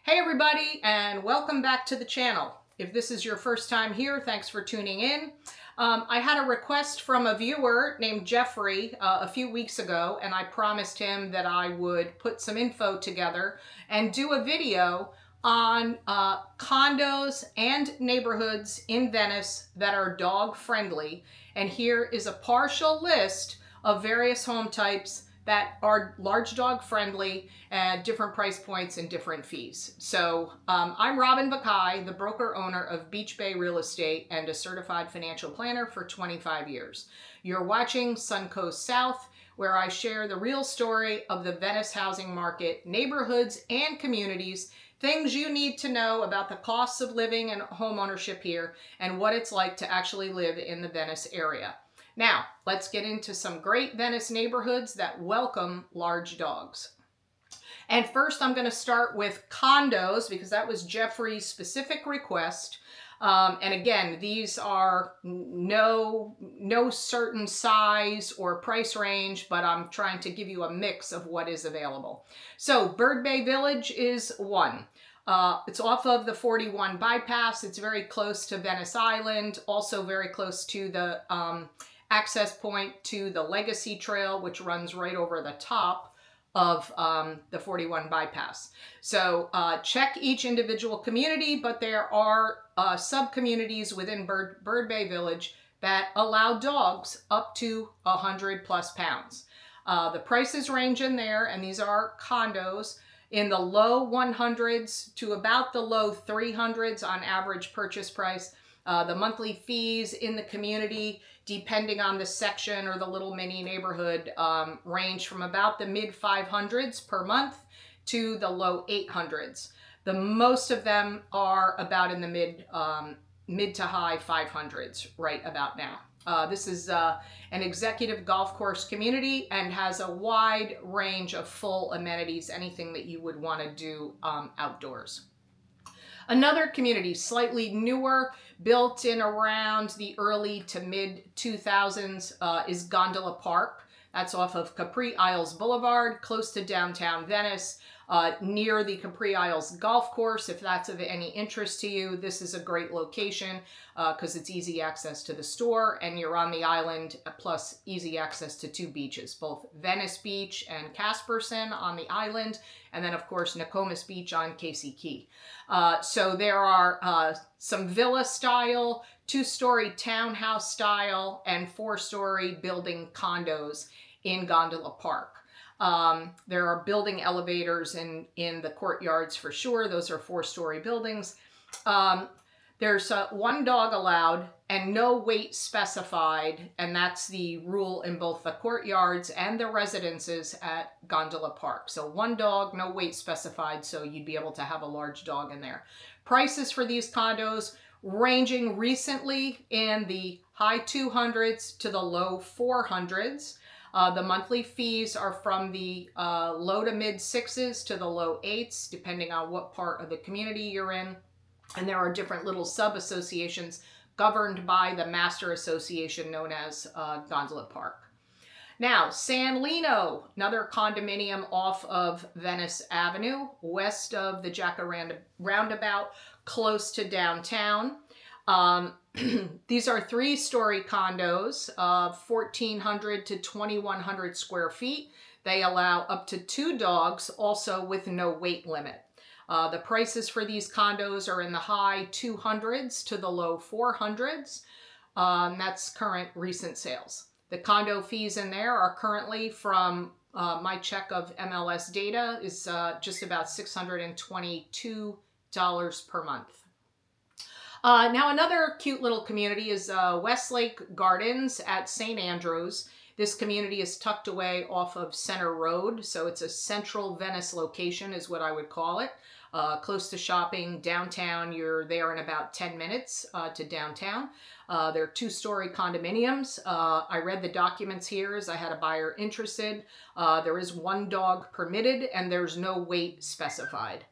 Hey everybody, and welcome back to the channel. If this is your first time here, thanks for tuning in. I had a request from a viewer named Jeffrey a few weeks ago, and I promised him that I would put some info together and do a video on condos and neighborhoods in Venice that are dog friendly. And here is a partial list of various home types that are large dog friendly at different price points and different fees. So I'm Robin Vakai, the broker owner of Beach Bay Real Estate and a certified financial planner for 25 years. You're watching Suncoast South, where I share the real story of the Venice housing market, neighborhoods and communities, things you need to know about the costs of living and home ownership here, and what it's like to actually live in the Venice area. Now, let's get into some great Venice neighborhoods that welcome large dogs. And first, I'm going to start with condos because that was Jeffrey's specific request. And again, these are no certain size or price range, but I'm trying to give you a mix of what is available. So Bird Bay Village is one. It's off of the 41 bypass. It's very close to Venice Island, also very close to the access point to the Legacy Trail, which runs right over the top of the 41 bypass. So check each individual community, but there are sub-communities within Bird Bay Village that allow dogs up to 100+ pounds. The prices range in there, and these are condos in the low 100s to about the low 300s on average purchase price. The monthly fees in the community, depending on the section or the little mini neighborhood, range from about the mid 500s per month to the low 800s. The most of them are about in the mid to high 500s right about now. This is an executive golf course community and has a wide range of full amenities, anything that you would want to do outdoors. Another community, slightly newer, built in around the early to mid 2000s, is Gondola Park. That's off of Capri Isles Boulevard, close to downtown Venice, near the Capri Isles Golf Course. If that's of any interest to you, this is a great location because it's easy access to the store and you're on the island, plus easy access to two beaches, both Venice Beach and Casperson on the island, and then of course Nokomis Beach on Casey Key. So there are some villa style, 2-story townhouse style, and 4-story building condos in Gondola Park. There are building elevators in the courtyards for sure. Those are 4-story buildings. There's one dog allowed and no weight specified, and that's the rule in both the courtyards and the residences at Gondola Park. So one dog, no weight specified, so you'd be able to have a large dog in there. Prices for these condos ranging recently in the high 200s to the low 400s. The monthly fees are from the low to mid 6s to the low 8s, depending on what part of the community you're in. And there are different little sub-associations governed by the master association known as Gondola Park. Now, San Lino, another condominium off of Venice Avenue, west of the Jacaranda roundabout, close to downtown. These are 3-story condos of 1,400 to 2,100 square feet. They allow up to 2 dogs, also with no weight limit. The prices for these condos are in the high 200s to the low 400s. That's current recent sales. The condo fees in there are currently, from my check of MLS data, is just about $622 per month. Now another cute little community is Westlake Gardens at St. Andrews. This community is tucked away off of Center Road, so it's a central Venice location is what I would call it. Close to shopping, downtown, you're there in about 10 minutes to downtown. They're 2-story condominiums. I read the documents here as I had a buyer interested. There is 1 dog permitted and there's no weight specified.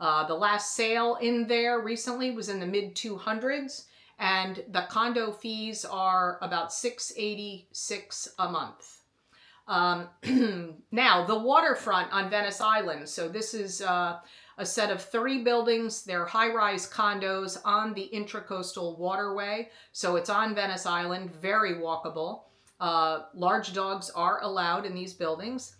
The last sale in there recently was in the mid 200s, and the condo fees are about $686 a month. Now, the waterfront on Venice Island. So this is a set of 3 buildings. They're high-rise condos on the Intracoastal Waterway. So it's on Venice Island, very walkable. Large dogs are allowed in these buildings.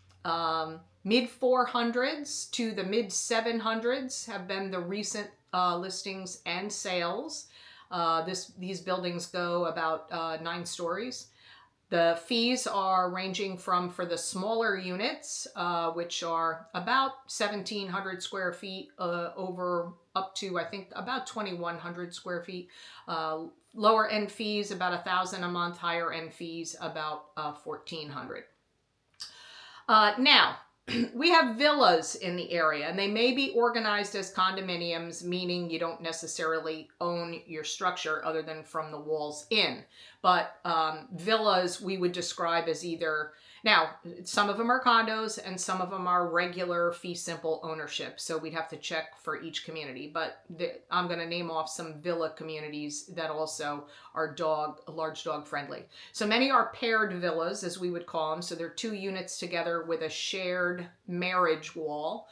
Mid 400s to the mid 700s have been the recent listings and sales. These buildings go about 9 stories. The fees are ranging from, for the smaller units, which are about 1,700 square feet over up to, I think, about 2,100 square feet. Lower end fees, about 1,000 a month. Higher end fees, about 1,400. Now, we have villas in the area, and they may be organized as condominiums, meaning you don't necessarily own your structure other than from the walls in. But villas we would describe as either, now, some of them are condos and some of them are regular fee simple ownership. So we'd have to check for each community. But I'm going to name off some villa communities that also are large dog friendly. So many are paired villas, as we would call them. So they're 2 units together with a shared marriage wall.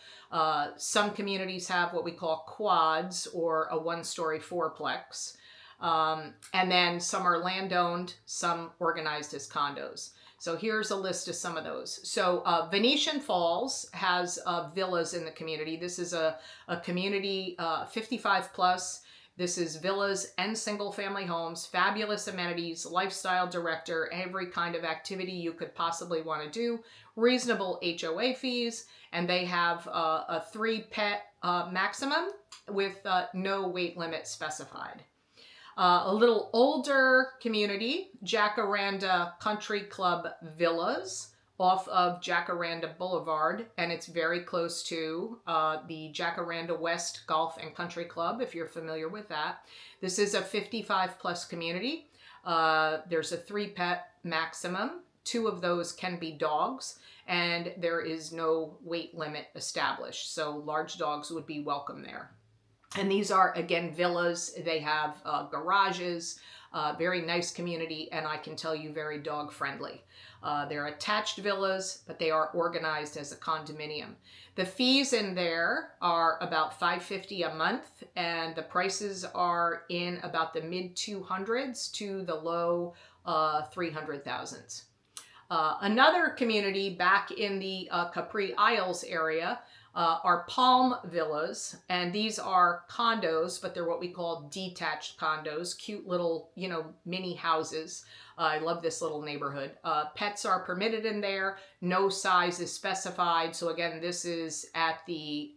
Some communities have what we call quads, or a 1-story fourplex. And then some are land owned, some organized as condos. So here's a list of some of those. So Venetian Falls has villas in the community. This is a community 55 plus. This is villas and single family homes, fabulous amenities, lifestyle director, every kind of activity you could possibly want to do, reasonable HOA fees, and they have a 3-pet maximum with no weight limit specified. A little older community, Jacaranda Country Club Villas off of Jacaranda Boulevard, and it's very close to the Jacaranda West Golf and Country Club, if you're familiar with that. This is a 55 plus community. There's a 3-pet maximum. 2 of those can be dogs, and there is no weight limit established, so large dogs would be welcome there. And these are, again, villas. They have garages, very nice community, and I can tell you very dog friendly. They're attached villas, but they are organized as a condominium. The fees in there are about $550 a month, and the prices are in about the mid 200s to the low 300,000s. Another community back in the Capri Isles area are Palm Villas, and these are condos, but they're what we call detached condos, cute little, mini houses. I love this little neighborhood. Pets are permitted in there. No size is specified. So again, this is at the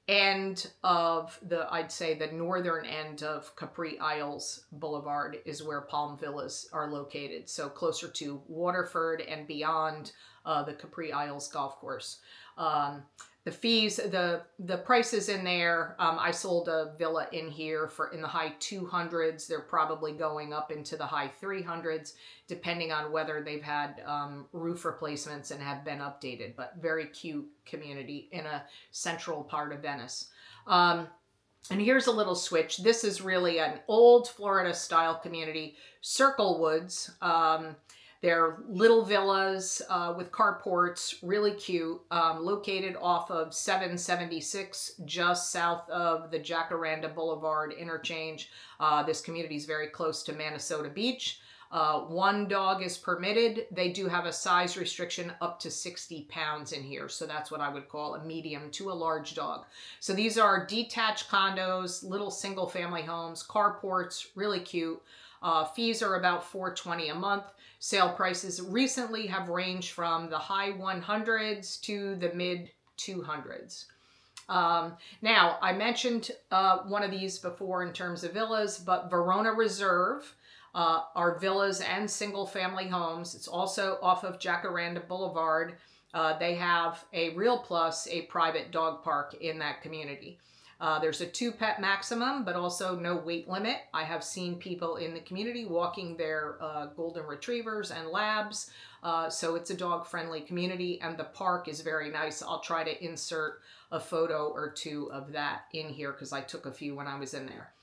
end of I'd say the northern end of Capri Isles Boulevard is where Palm Villas are located. So closer to Waterfront and beyond the Capri Isles golf course. The fees, the prices in there, I sold a villa in here in the high 200s. They're probably going up into the high 300s, depending on whether they've had roof replacements and have been updated, but very cute community in a central part of Venice. And here's a little switch. This is really an old Florida style community, Circle Woods. They're little villas with carports, really cute, located off of 776, just south of the Jacaranda Boulevard interchange. This community is very close to Minnesota Beach. 1 dog is permitted. They do have a size restriction up to 60 pounds in here. So that's what I would call a medium to a large dog. So these are detached condos, little single family homes, carports, really cute. Fees are about $420 a month. Sale prices recently have ranged from the high 100s to the mid 200s. Now, I mentioned one of these before in terms of villas, but Verona Reserve are villas and single family homes. It's also off of Jacaranda Boulevard. They have a Real Plus, a private dog park in that community. There's a 2-pet maximum, but also no weight limit. I have seen people in the community walking their golden retrievers and labs. So it's a dog-friendly community, and the park is very nice. I'll try to insert a photo or 2 of that in here because I took a few when I was in there.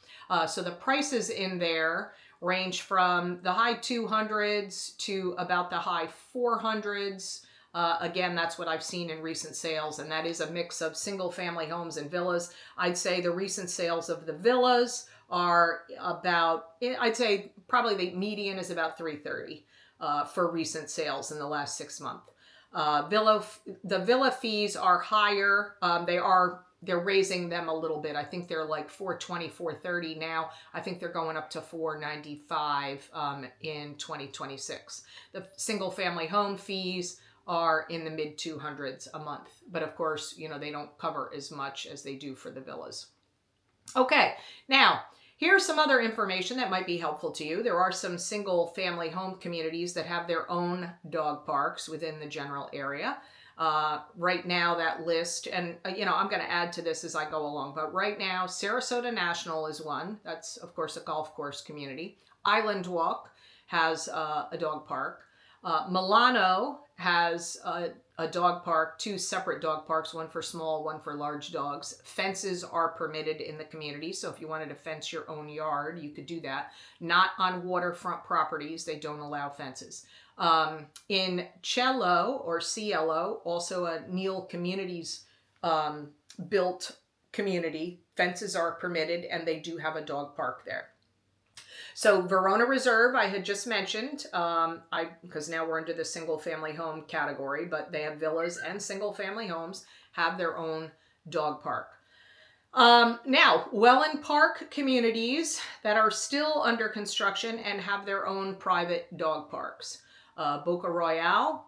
So the prices in there range from the high 200s to about the high 400s. Again, that's what I've seen in recent sales, and that is a mix of single family homes and villas. I'd say the recent sales of the villas are about, I'd say probably the median is about 330 for recent sales in the last 6 months. The villa fees are higher. They're raising them a little bit. I think they're like $420, $430 now. I think they're going up to $495 in 2026. The single family home fees are in the mid 200s a month. But of course, you know, they don't cover as much as they do for the villas. Okay, now here's some other information that might be helpful to you. There are some single family home communities that have their own dog parks within the general area. Right now that list, and you know, I'm going to add to this as I go along, but right now Sarasota National is one. That's of course a golf course community. Island Walk has a dog park. Milano has a dog park, 2 separate dog parks, one for small, one for large dogs. Fences are permitted in the community, so if you wanted to fence your own yard, you could do that. Not on waterfront properties, they don't allow fences. In Cello, or CLO, also a Neal Communities built community, fences are permitted, and they do have a dog park there. So Verona Reserve, I had just mentioned, because now we're into the single family home category, but they have villas and single family homes have their own dog park. Now, Wellen Park communities that are still under construction and have their own private dog parks. Boca Royale,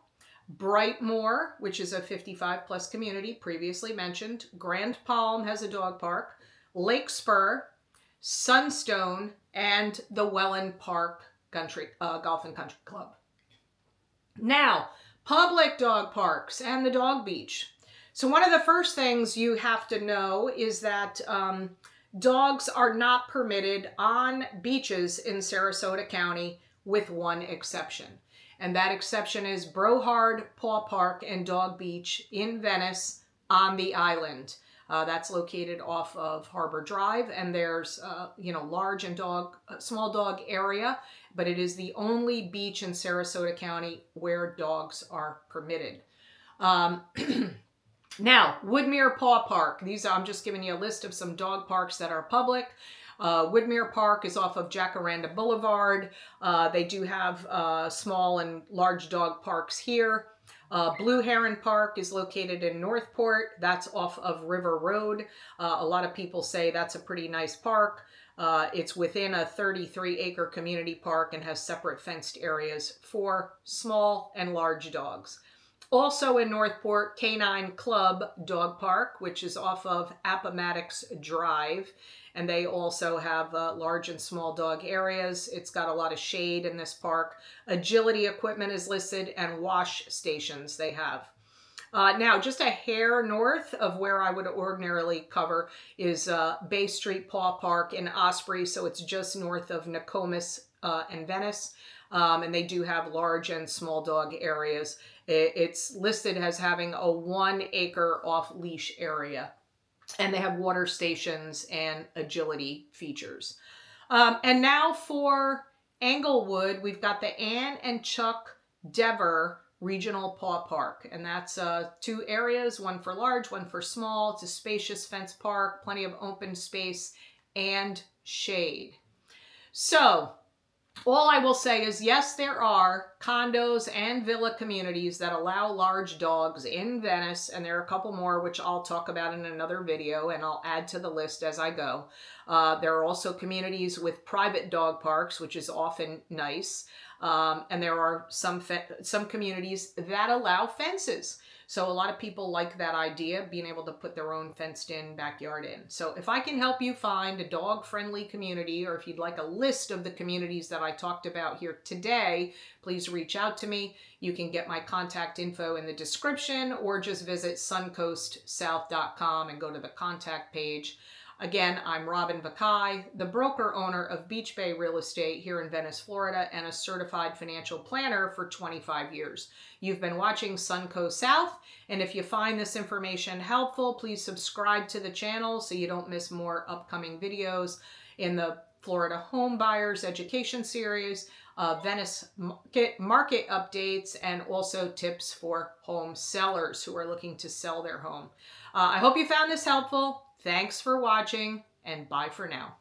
Brightmoor, which is a 55 plus community previously mentioned. Grand Palm has a dog park. Lake Spur, Sunstone, and the Wellen Park Golf and Country Club. Now, public dog parks and the dog beach. So one of the first things you have to know is that dogs are not permitted on beaches in Sarasota County with one exception. And that exception is Brohard Paw Park and Dog Beach in Venice on the island. That's located off of Harbor Drive, and there's, large and small dog area, but it is the only beach in Sarasota County where dogs are permitted. Now, Woodmere Paw Park. I'm just giving you a list of some dog parks that are public. Woodmere Park is off of Jacaranda Boulevard. They do have small and large dog parks here. Blue Heron Park is located in Northport. That's off of River Road. A lot of people say that's a pretty nice park. It's within a 33-acre community park and has separate fenced areas for small and large dogs. Also in Northport, Canine Club Dog Park, which is off of Appomattox Drive. And they also have large and small dog areas. It's got a lot of shade in this park. Agility equipment is listed, and wash stations they have. Now, just a hair north of where I would ordinarily cover is Bay Street Paw Park in Osprey. So it's just north of Nokomis and Venice. And they do have large and small dog areas. It's listed as having a 1 acre off-leash area. And they have water stations and agility features. And now for Englewood, we've got the Ann and Chuck Dever Regional Paw Park. And that's 2 areas, one for large, one for small. It's a spacious fenced park, plenty of open space and shade. So all I will say is, yes, there are condos and villa communities that allow large dogs in Venice, and there are a couple more which I'll talk about in another video, and I'll add to the list as I go. There are also communities with private dog parks, which is often nice, and there are some communities that allow fences. So a lot of people like that idea, being able to put their own fenced-in backyard in. So if I can help you find a dog-friendly community, or if you'd like a list of the communities that I talked about here today, please reach out to me. You can get my contact info in the description, or just visit suncoastsouth.com and go to the contact page. Again, I'm Robin Vakai, the broker owner of Beach Bay Real Estate here in Venice, Florida, and a certified financial planner for 25 years. You've been watching Suncoast South, and if you find this information helpful, please subscribe to the channel so you don't miss more upcoming videos. In the Florida home buyers education series, Venice market updates, and also tips for home sellers who are looking to sell their home. I hope you found this helpful. Thanks for watching, and bye for now.